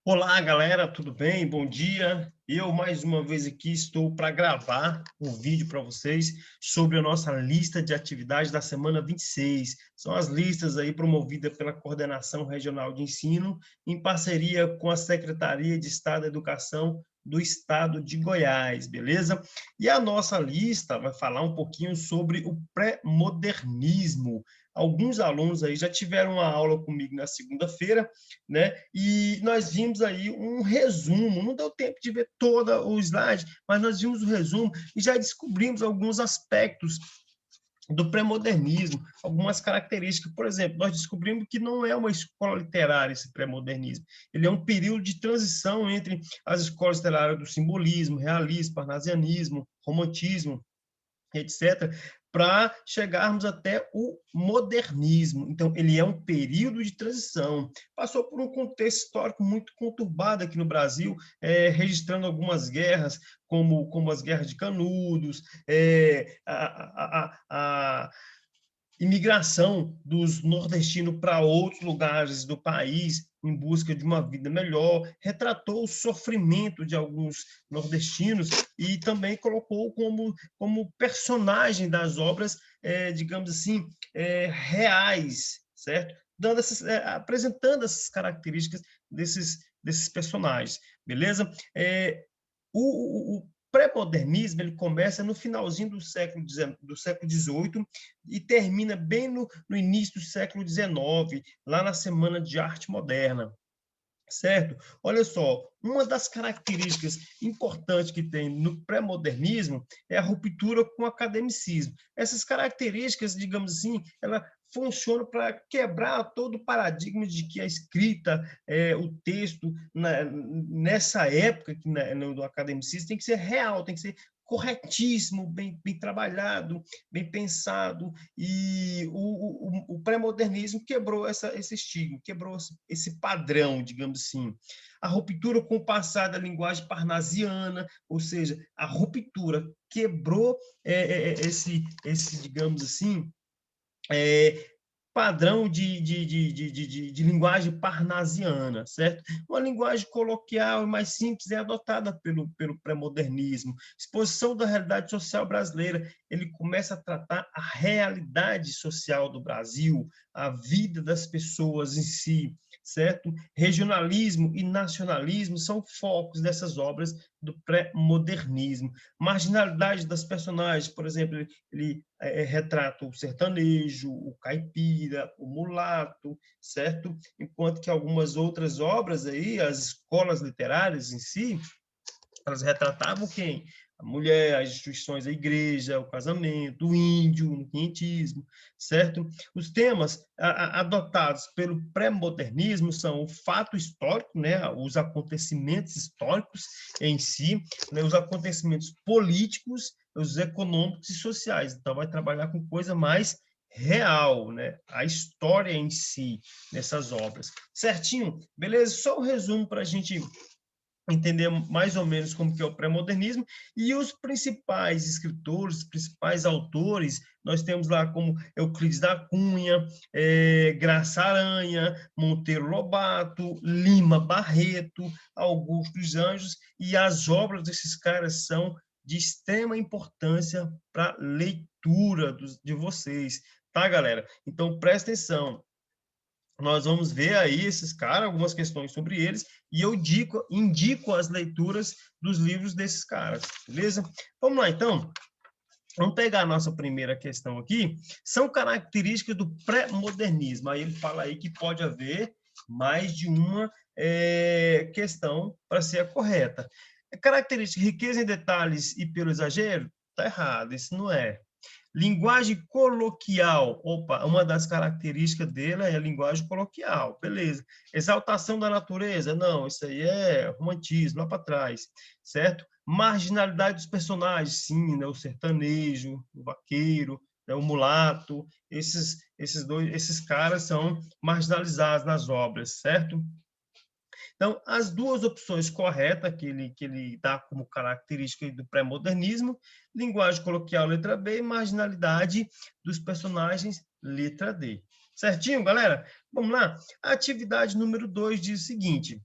Olá, galera, tudo bem? Bom dia. Eu, mais uma vez aqui, estou para gravar um vídeo para vocês sobre a nossa lista de atividades da semana 26. São as listas aí promovidas pela Coordenação Regional de Ensino, em parceria com a Secretaria de Estado da Educação do Estado de Goiás, beleza? E a nossa lista vai falar um pouquinho sobre o pré-modernismo. Alguns alunos aí já tiveram uma aula comigo na segunda-feira, né? E nós vimos aí um resumo, não deu tempo de ver todo o slide, mas nós vimos o resumo e já descobrimos alguns aspectos do pré-modernismo, algumas características. Por exemplo, nós descobrimos que não é uma escola literária esse pré-modernismo, ele é um período de transição entre as escolas literárias do simbolismo, realismo, parnasianismo, romantismo, etc., para chegarmos até o modernismo. Então, ele é um período de transição. Passou por um contexto histórico muito conturbado aqui no Brasil, registrando algumas guerras, como as guerras de Canudos, a imigração dos nordestinos para outros lugares do país em busca de uma vida melhor, retratou o sofrimento de alguns nordestinos e também colocou como personagem das obras, digamos assim, reais, certo? Apresentando essas características desses personagens, beleza? O pré-modernismo ele começa no finalzinho do século XVIII e termina bem no início do século XIX, lá na Semana de Arte Moderna, certo? Olha só, uma das características importantes que tem no pré-modernismo é a ruptura com o academicismo. Essas características, digamos assim, ela funciona para quebrar todo o paradigma de que a escrita, o texto, nessa época que do academicismo, tem que ser real, tem que ser corretíssimo, bem trabalhado, bem pensado, e o pré-modernismo quebrou esse estigma, quebrou esse padrão, digamos assim. A ruptura com o passado da linguagem parnasiana, ou seja, a ruptura quebrou digamos assim, é, padrão de linguagem parnasiana, certo? Uma linguagem coloquial e mais simples é adotada pelo pré-modernismo. Exposição da realidade social brasileira, ele começa a tratar a realidade social do Brasil, a vida das pessoas em si, certo? Regionalismo e nacionalismo são focos dessas obras do pré-modernismo. Marginalidade das personagens, por exemplo, ele retrata o sertanejo, o caipira, o mulato, certo? Enquanto que algumas outras obras aí, as escolas literárias em si, elas retratavam quem? A mulher, as instituições, a igreja, o casamento, o índio, o quinhentismo, certo? Os temas adotados pelo pré-modernismo são o fato histórico, né, os acontecimentos históricos em si, né, os acontecimentos políticos, os econômicos e sociais. Então, vai trabalhar com coisa mais real, né? A história em si, nessas obras. Certinho? Beleza? Só um resumo para a gente entender mais ou menos como que é o pré-modernismo, e os principais escritores, os principais autores, nós temos lá como Euclides da Cunha, Graça Aranha, Monteiro Lobato, Lima Barreto, Augusto dos Anjos, e as obras desses caras são de extrema importância para a leitura de vocês, tá, galera? Então, presta atenção, nós vamos ver aí esses caras, algumas questões sobre eles, e eu indico as leituras dos livros desses caras, beleza? Vamos lá, então. Vamos pegar a nossa primeira questão aqui. São características do pré-modernismo. Aí ele fala aí que pode haver mais de uma questão para ser a correta. Característica, riqueza em detalhes e pelo exagero? Está errado, isso não é. Linguagem coloquial. Opa, uma das características dele é a linguagem coloquial. Beleza. Exaltação da natureza. Não, isso aí é romantismo, lá para trás. Certo? Marginalidade dos personagens. Sim, né? O sertanejo, o vaqueiro, né? O mulato. Esses caras são marginalizados nas obras, certo? Então, as duas opções corretas que ele dá como característica do pré-modernismo, linguagem coloquial, letra B, e marginalidade dos personagens, letra D. Certinho, galera? Vamos lá? A atividade número 2 diz o seguinte: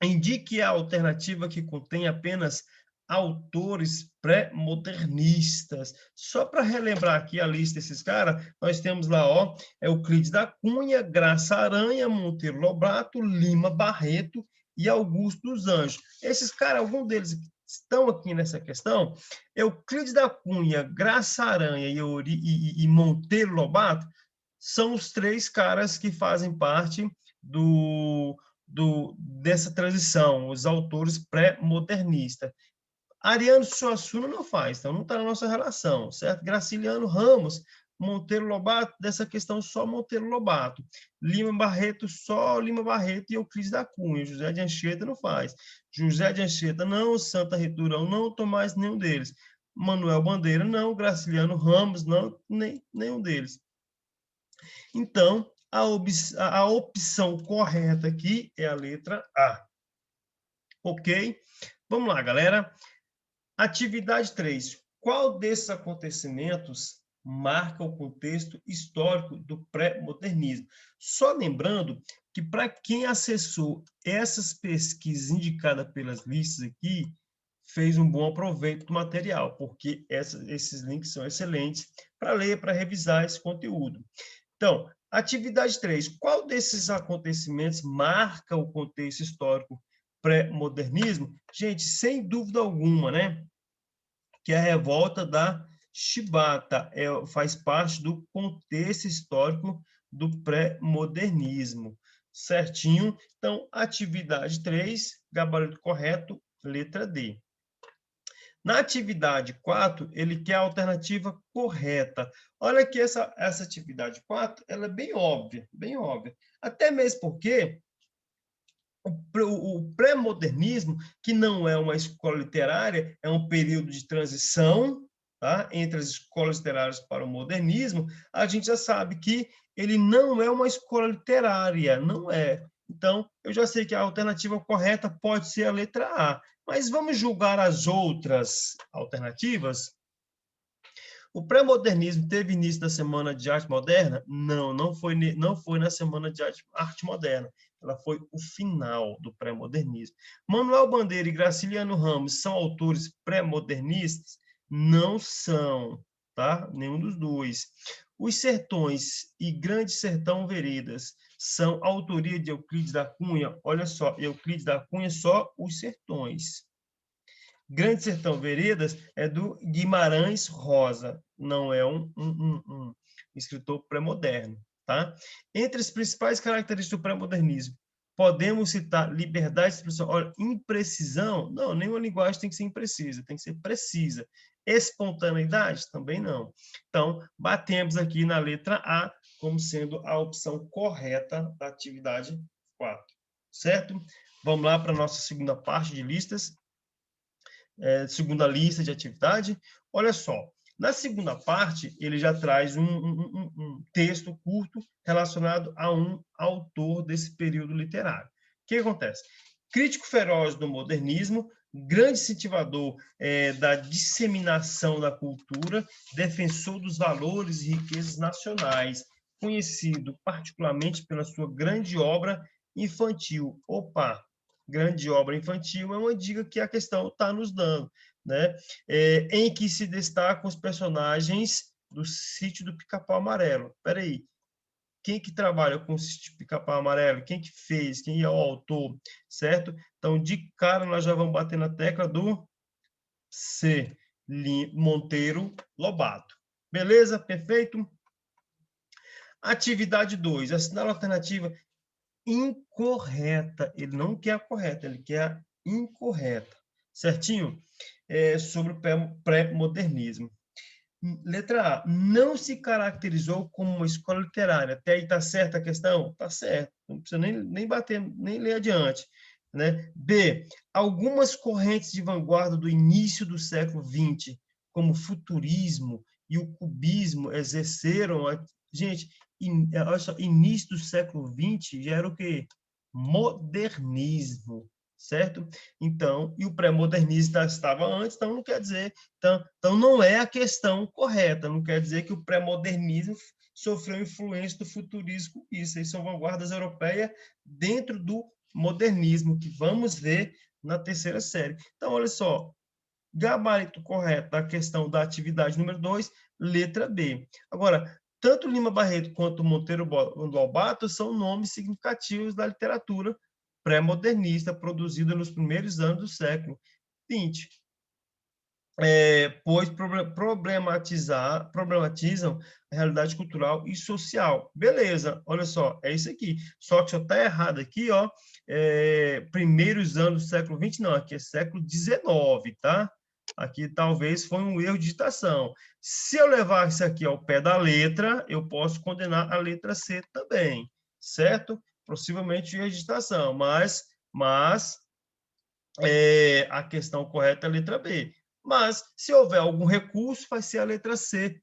Indique a alternativa que contém apenas autores pré-modernistas. Só para relembrar aqui a lista desses caras, nós temos lá, ó, Euclides da Cunha, Graça Aranha, Monteiro Lobato, Lima Barreto e Augusto dos Anjos. Esses caras, algum deles estão aqui nessa questão? Euclides da Cunha, Graça Aranha e Monteiro Lobato são os três caras que fazem parte dessa transição, os autores pré-modernistas. Ariano Suassuna não faz, então não está na nossa relação, certo? Graciliano Ramos, Monteiro Lobato, dessa questão só Monteiro Lobato. Lima Barreto, só Lima Barreto e Euclides da Cunha. José de Anchieta não faz. José de Anchieta não, Santa Riturão não, Tomás nenhum deles. Manuel Bandeira não, Graciliano Ramos não, nenhum deles. Então, a opção correta aqui é a letra A. Ok? Vamos lá, galera. Atividade 3. Qual desses acontecimentos marca o contexto histórico do pré-modernismo? Só lembrando que, para quem acessou essas pesquisas indicadas pelas listas aqui, fez um bom aproveito do material, porque esses links são excelentes para ler, para revisar esse conteúdo. Então, atividade 3. Qual desses acontecimentos marca o contexto histórico pré-modernismo? Gente, sem dúvida alguma, né? Que a revolta da Chibata faz parte do contexto histórico do pré-modernismo. Certinho? Então, atividade 3, gabarito correto, letra D. Na atividade 4, ele quer a alternativa correta. Olha que essa atividade 4, ela é bem óbvia, bem óbvia. Até mesmo porque o pré-modernismo, que não é uma escola literária, é um período de transição, tá? Entre as escolas literárias para o modernismo, a gente já sabe que ele não é uma escola literária, não é. Então, eu já sei que a alternativa correta pode ser a letra A. Mas vamos julgar as outras alternativas? O pré-modernismo teve início na Semana de Arte Moderna? Não, não foi na Semana de Arte Moderna. Ela foi o final do pré-modernismo. Manuel Bandeira e Graciliano Ramos são autores pré-modernistas? Não são, tá? Nenhum dos dois. Os Sertões e Grande Sertão Veredas são autoria de Euclides da Cunha? Olha só, Euclides da Cunha, só Os Sertões. Grande Sertão Veredas é do Guimarães Rosa, não é um escritor pré-moderno, tá? Entre as principais características do pré-modernismo, podemos citar liberdade de expressão. Olha, imprecisão, não, nenhuma linguagem tem que ser imprecisa, tem que ser precisa. Espontaneidade, também não. Então, batemos aqui na letra A como sendo a opção correta da atividade 4, certo? Vamos lá para a nossa segunda parte de listas. Segunda lista de atividade. Olha só, na segunda parte, ele já traz um texto curto relacionado a um autor desse período literário. O que acontece? Crítico feroz do modernismo, grande incentivador da disseminação da cultura, defensor dos valores e riquezas nacionais, conhecido particularmente pela sua grande obra infantil. Opa! Grande obra infantil é uma dica que a questão está nos dando, né? Em que se destacam os personagens do Sítio do Pica-Pau Amarelo. Espera aí, quem que trabalha com o Sítio do Pica-Pau Amarelo? Quem que fez? Quem é o autor? Certo? Então, de cara, nós já vamos bater na tecla do C. Monteiro Lobato. Beleza? Perfeito? Atividade 2. Assinala a alternativa incorreta. Ele não quer a correta, ele quer a incorreta. Certinho? Sobre o pré-modernismo. Letra A. Não se caracterizou como uma escola literária. Até aí está certa a questão? Está certo. Não precisa nem bater, nem ler adiante. Né? B. Algumas correntes de vanguarda do início do século XX, como o futurismo e o cubismo, exerceram... Gente, olha só, início do século XX já era o quê? Modernismo, certo? Então, e o pré-modernismo estava antes, então não quer dizer, então não é a questão correta, não quer dizer que o pré-modernismo sofreu influência do futurismo, isso aí são vanguardas europeias dentro do pré-modernismo, que vamos ver na terceira série. Então, olha só, gabarito correto da questão da atividade número 2, letra B. Agora, tanto Lima Barreto quanto Monteiro Lobato são nomes significativos da literatura pré-modernista produzida nos primeiros anos do século XX, pois problematizam a realidade cultural e social. Beleza, olha só, é isso aqui. Só que só está errado aqui, ó, primeiros anos do século XX, não, aqui é século XIX, tá? Aqui talvez foi um erro de digitação. Se eu levar isso aqui ao pé da letra, eu posso condenar a letra C também, certo? Possivelmente erro de digitação, mas a questão correta é a letra B. Mas, se houver algum recurso, vai ser a letra C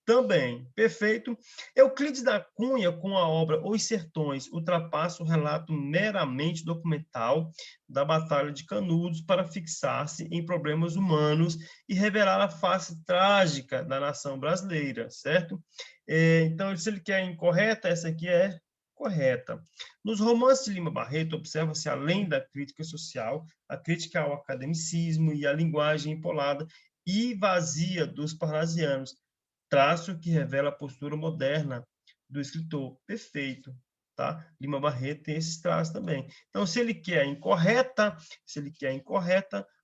também. Perfeito? Euclides da Cunha, com a obra Os Sertões, ultrapassa o relato meramente documental da Batalha de Canudos para fixar-se em problemas humanos e revelar a face trágica da nação brasileira, certo? Então, se ele quer incorreta, essa aqui é correta. Nos romances de Lima Barreto, observa-se, além da crítica social, a crítica ao academicismo e à linguagem empolada e vazia dos parnasianos, traço que revela a postura moderna do escritor. Perfeito, tá? Lima Barreto tem esses traços também. Então, se ele quer incorreta,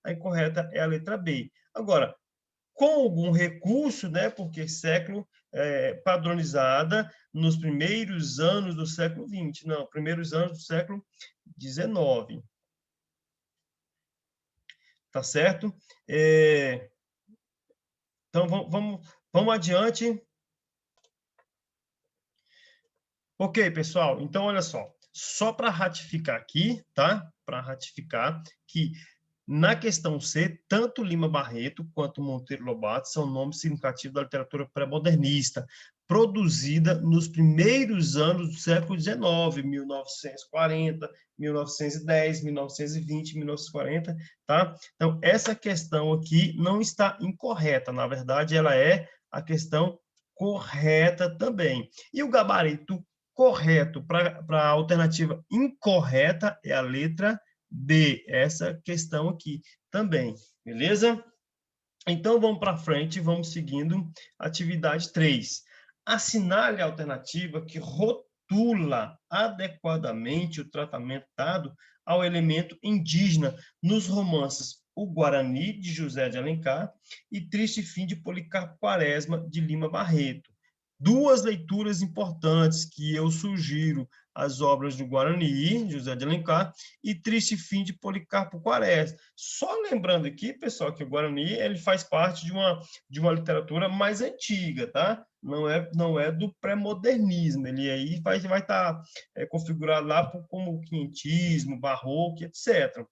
a incorreta é a letra B. Agora, com algum recurso, né, porque século padronizada nos primeiros anos do século XX, não, primeiros anos do século XIX, tá certo? Então, vamos adiante. Ok, pessoal, então olha só para ratificar aqui, tá? Para ratificar que na questão C, tanto Lima Barreto quanto Monteiro Lobato são nomes significativos da literatura pré-modernista, produzida nos primeiros anos do século XIX, 1940, 1910, 1920, 1940, tá? Então, essa questão aqui não está incorreta, na verdade, ela é a questão correta também. E o gabarito correto para a alternativa incorreta é a letra B, essa questão aqui também, beleza? Então, vamos para frente, vamos seguindo. Atividade 3. Assinale a alternativa que rotula adequadamente o tratamento dado ao elemento indígena nos romances O Guarani, de José de Alencar, e Triste Fim de Policarpo Quaresma, de Lima Barreto. Duas leituras importantes que eu sugiro: as obras do Guarani, José de Alencar, e Triste Fim de Policarpo Quaresma. Só lembrando aqui, pessoal, que o Guarani ele faz parte de uma literatura mais antiga, tá? Não é do pré-modernismo. Ele aí vai estar configurado lá como quinhentismo, barroco, etc.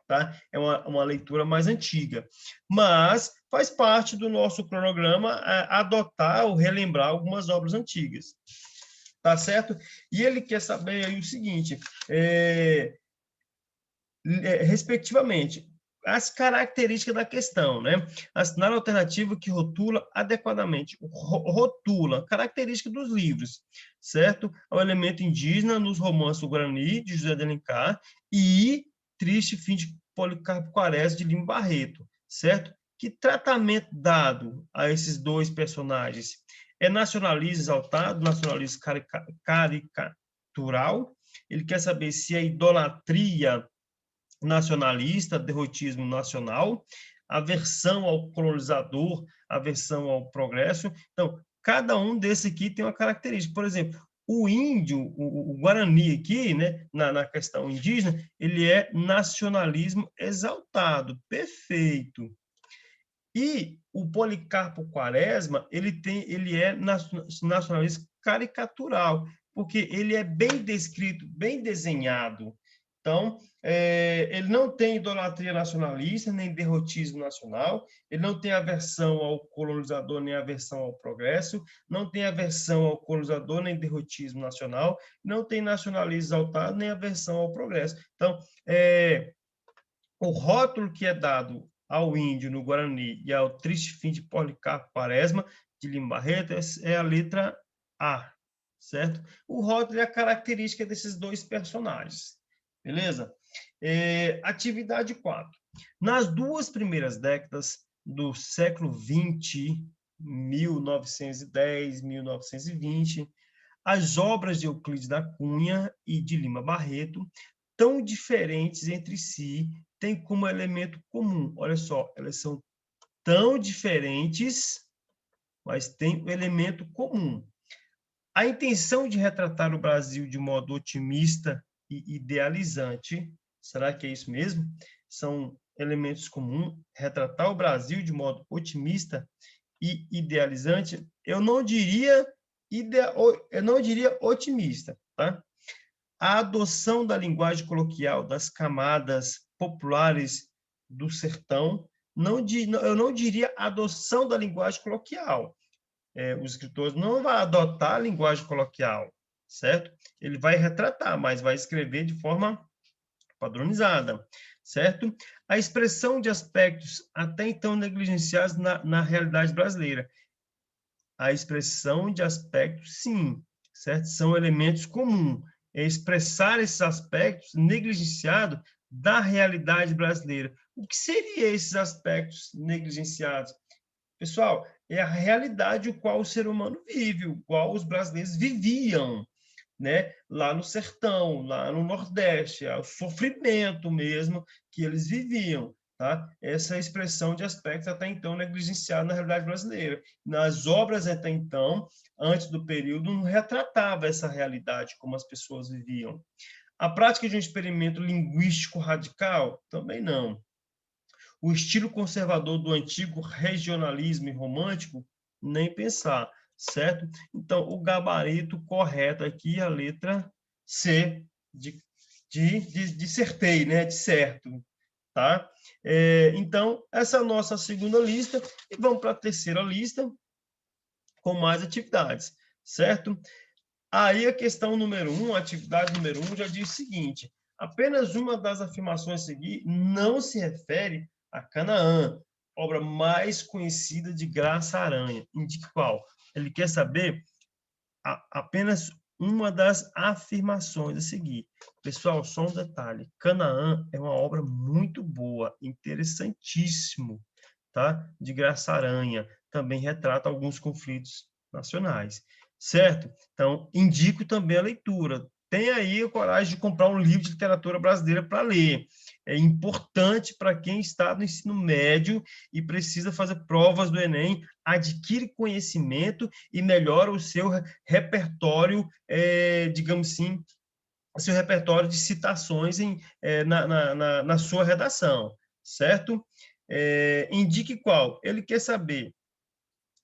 Tá? É uma leitura mais antiga. Mas faz parte do nosso cronograma adotar ou relembrar algumas obras antigas. Tá certo? E ele quer saber aí o seguinte, respectivamente, as características da questão, né? Assinar a alternativa que rotula adequadamente, rotula, característica dos livros, certo? Ao elemento indígena nos romances O Guarani, de José de Alencar, e Triste Fim de Policarpo Quaresma, de Lima Barreto, certo? Que tratamento dado a esses dois personagens? É nacionalismo exaltado, nacionalismo caricatural? Ele quer saber se é idolatria nacionalista, derrotismo nacional, aversão ao colonizador, aversão ao progresso. Então, cada um desse aqui tem uma característica. Por exemplo, o índio, o Guarani aqui, né, na questão indígena, ele é nacionalismo exaltado, perfeito. E o Policarpo Quaresma, ele é nacionalista caricatural, porque ele é bem descrito, bem desenhado. Então, ele não tem idolatria nacionalista, nem derrotismo nacional, ele não tem aversão ao colonizador, nem aversão ao progresso, não tem aversão ao colonizador, nem derrotismo nacional, não tem nacionalismo exaltado, nem aversão ao progresso. Então, o rótulo que é dado ao índio no Guarani e ao Triste Fim de Policarpo Quaresma, de Lima Barreto, é a letra A, certo? O rótulo é a característica desses dois personagens. Beleza? Atividade 4. Nas duas primeiras décadas do século XX, 1910, 1920, as obras de Euclides da Cunha e de Lima Barreto, tão diferentes entre si, têm como elemento comum. Olha só, elas são tão diferentes, mas têm um elemento comum. A intenção de retratar o Brasil de modo otimista e idealizante, será que é isso mesmo? São elementos comuns, retratar o Brasil de modo otimista e idealizante, eu não diria otimista, tá? A adoção da linguagem coloquial das camadas populares do sertão, eu não diria adoção da linguagem coloquial. Os escritores não vão adotar a linguagem coloquial, certo? Ele vai retratar, mas vai escrever de forma padronizada, certo? A expressão de aspectos até então negligenciados na realidade brasileira. A expressão de aspectos, sim, certo? São elementos comuns. É expressar esses aspectos negligenciados da realidade brasileira. O que seriam esses aspectos negligenciados? Pessoal, é a realidade o qual o ser humano vive, o qual os brasileiros viviam, né? Lá no sertão, lá no Nordeste, o sofrimento mesmo que eles viviam. Tá? Essa expressão de aspectos até então negligenciado na realidade brasileira. Nas obras até então, antes do período, não retratava essa realidade, como as pessoas viviam. A prática de um experimento linguístico radical? Também não. O estilo conservador do antigo regionalismo romântico? Nem pensar, certo? Então, o gabarito correto aqui é a letra C, de certei, né? De certo, tá? Então, essa é a nossa segunda lista, e vamos para a terceira lista, com mais atividades, certo? Aí a questão número 1, a atividade número 1, já diz o seguinte: apenas uma das afirmações a seguir não se refere a Canaã, obra mais conhecida de Graça Aranha. Indique qual? Ele quer saber apenas uma das afirmações a seguir. Pessoal, só um detalhe: Canaã é uma obra muito boa, interessantíssimo, tá? De Graça Aranha. Também retrata alguns conflitos nacionais, certo? Então, indico também a leitura. Tenha aí a coragem de comprar um livro de literatura brasileira para ler. É importante para quem está no ensino médio e precisa fazer provas do Enem, adquire conhecimento e melhora o seu repertório, digamos assim, o seu repertório de citações na sua redação, certo? Indique qual. Ele quer saber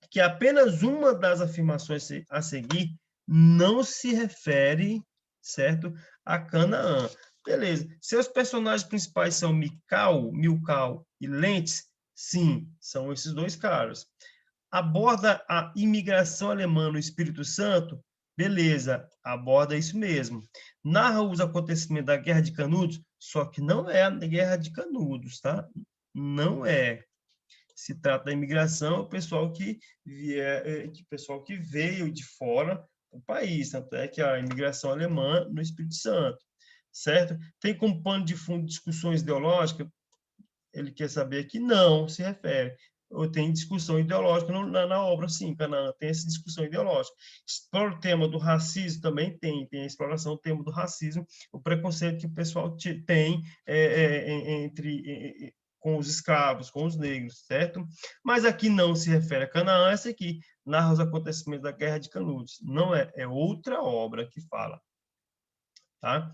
que apenas uma das afirmações a seguir não se refere, certo, a Canaã. Beleza. Seus personagens principais são Milkau e Lentz? Sim, são esses dois caras. Aborda a imigração alemã no Espírito Santo? Beleza, aborda isso mesmo. Narra os acontecimentos da Guerra de Canudos? Só que não é a Guerra de Canudos, tá? Não é. Se trata da imigração, o pessoal pessoal que veio de fora do país, tanto é que a imigração alemã no Espírito Santo, certo? Tem como pano de fundo discussões ideológicas? Ele quer saber que não se refere. Ou tem discussão ideológica na obra, sim, Canaã, tem essa discussão ideológica. Explora o tema do racismo, também tem a exploração do tema do racismo, o preconceito que o pessoal tem com os escravos, com os negros, certo? Mas aqui não se refere a Canaã, essa aqui narra os acontecimentos da Guerra de Canudos. Não é outra obra que fala, tá?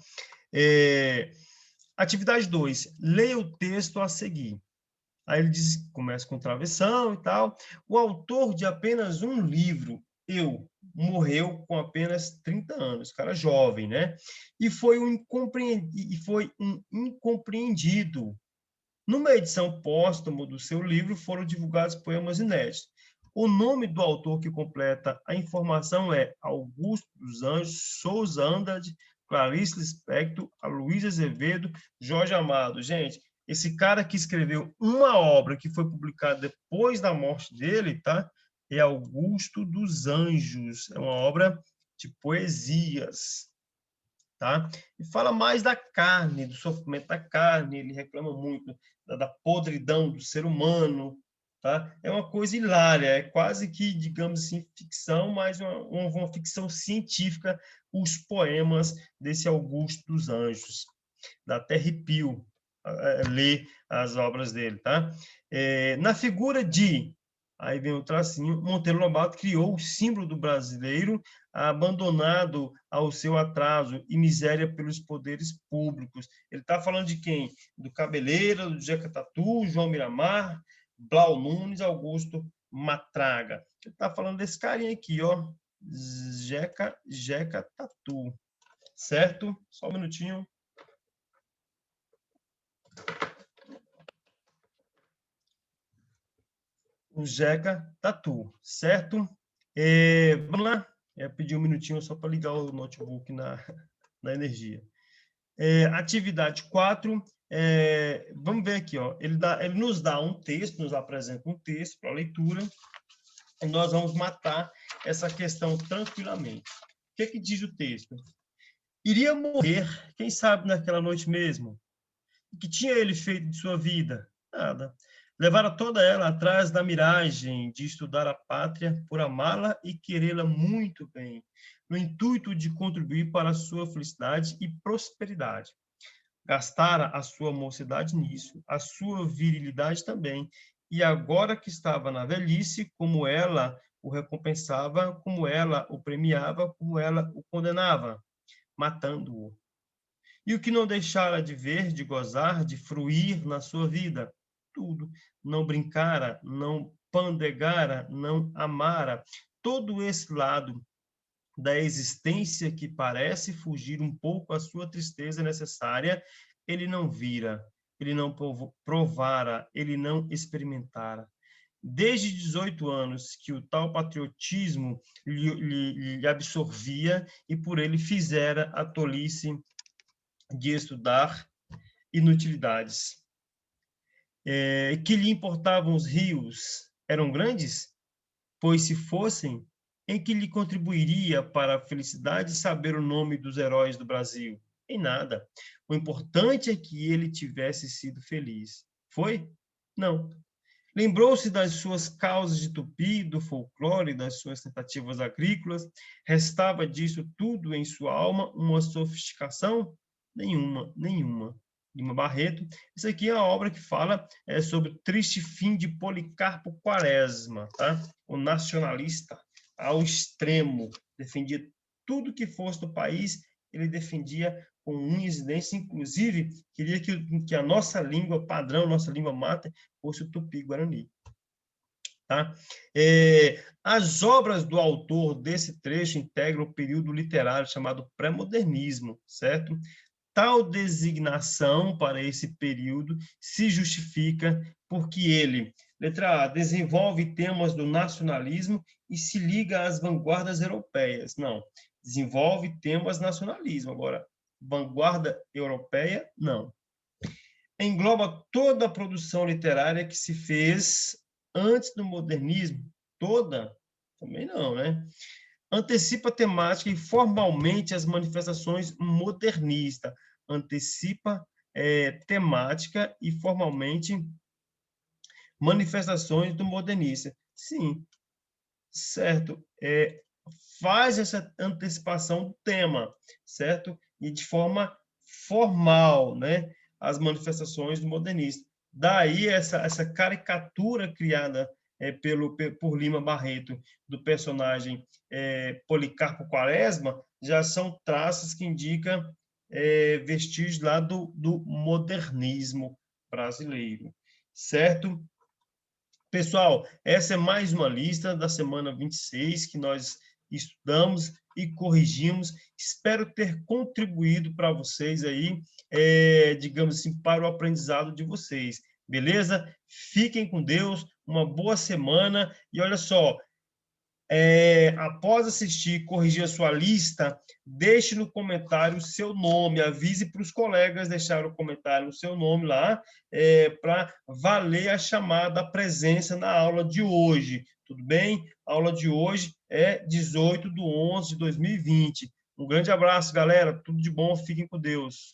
Atividade 2, leia o texto a seguir. Aí ele diz, começa com travessão e tal. O autor de apenas um livro, morreu com apenas 30 anos, cara jovem, né? E foi um incompreendido. Numa edição póstuma do seu livro foram divulgados poemas inéditos. O nome do autor que completa a informação é Augusto dos Anjos, Souza Andrade, Clarice Lispector, Aloysio Azevedo, Jorge Amado. Gente, esse cara que escreveu uma obra que foi publicada depois da morte dele, tá? É Augusto dos Anjos. É uma obra de poesias, tá? E fala mais da carne, do sofrimento da carne, ele reclama muito da podridão do ser humano, tá? É uma coisa hilária, é quase que, digamos assim, ficção, mas uma ficção científica, os poemas desse Augusto dos Anjos. Dá até arrepio ler as obras dele, tá? Na figura de, aí vem o tracinho, Monteiro Lobato criou o símbolo do brasileiro abandonado ao seu atraso e miséria pelos poderes públicos. Ele está falando de quem? Do Cabeleira, do Jeca Tatu, João Miramar, Blau Nunes, Augusto Matraga. Ele está falando desse carinha aqui, ó, Jeca Tatu, certo? Só um minutinho. O Jeca Tatu, certo? Vamos lá? Pedi um minutinho só para ligar o notebook na energia. Atividade 4, vamos ver aqui, ó, ele nos dá um texto, nos apresenta um texto para leitura, e nós vamos matar essa questão tranquilamente. O que diz o texto? Iria morrer, quem sabe naquela noite mesmo? O que tinha ele feito de sua vida? Nada. Levara toda ela atrás da miragem de estudar a pátria por amá-la e querê-la muito bem, no intuito de contribuir para a sua felicidade e prosperidade. Gastara a sua mocidade nisso, a sua virilidade também, e agora que estava na velhice, como ela o recompensava, como ela o premiava, como ela o condenava, matando-o. E o que não deixara de ver, de gozar, de fruir na sua vida? Tudo. Não brincara, não pandegara, não amara. Todo esse lado da existência que parece fugir um pouco à sua tristeza necessária, ele não vira, ele não provara, ele não experimentara. Desde 18 anos que o tal patriotismo lhe absorvia e por ele fizera a tolice de estudar inutilidades. Que lhe importavam os rios? Eram grandes? Pois se fossem, em que lhe contribuiria para a felicidade saber o nome dos heróis do Brasil? Em nada. O importante é que ele tivesse sido feliz. Foi? Não. Lembrou-se das suas causas de tupi, do folclore, das suas tentativas agrícolas. Restava disso tudo em sua alma uma sofisticação? Nenhuma, nenhuma. Lima Barreto. Isso aqui é a obra que fala sobre o triste fim de Policarpo Quaresma, tá? O nacionalista ao extremo, defendia tudo que fosse do país, ele defendia com unhas e dentes, inclusive queria que a nossa língua padrão, nossa língua mata, fosse o tupi-guarani. Tá? As obras do autor desse trecho integram o período literário chamado pré-modernismo, certo? Tal designação para esse período se justifica porque ele, letra A, desenvolve temas do nacionalismo e se liga às vanguardas europeias. Não, desenvolve temas nacionalismo. Agora, vanguarda europeia, não. Engloba toda a produção literária que se fez antes do modernismo, toda? Também não, né? Antecipa a temática e formalmente as manifestações modernistas. Antecipa temática e formalmente manifestações do modernista. Sim, certo. Faz essa antecipação do tema, certo? E de forma formal, né? As manifestações do modernista. Daí essa caricatura criada por Lima Barreto do personagem Policarpo Quaresma já são traços que indicam vestígios lá do modernismo brasileiro, certo? Pessoal, essa é mais uma lista da semana 26 que nós estudamos e corrigimos. Espero ter contribuído para vocês aí, digamos assim, para o aprendizado de vocês. Beleza? Fiquem com Deus, uma boa semana e olha só, após assistir, corrigir a sua lista, deixe no comentário o seu nome, avise para os colegas deixar o comentário o seu nome lá, para valer a chamada, a presença na aula de hoje, tudo bem? A aula de hoje é 18/11/2020. Um grande abraço, galera. Tudo de bom. Fiquem com Deus.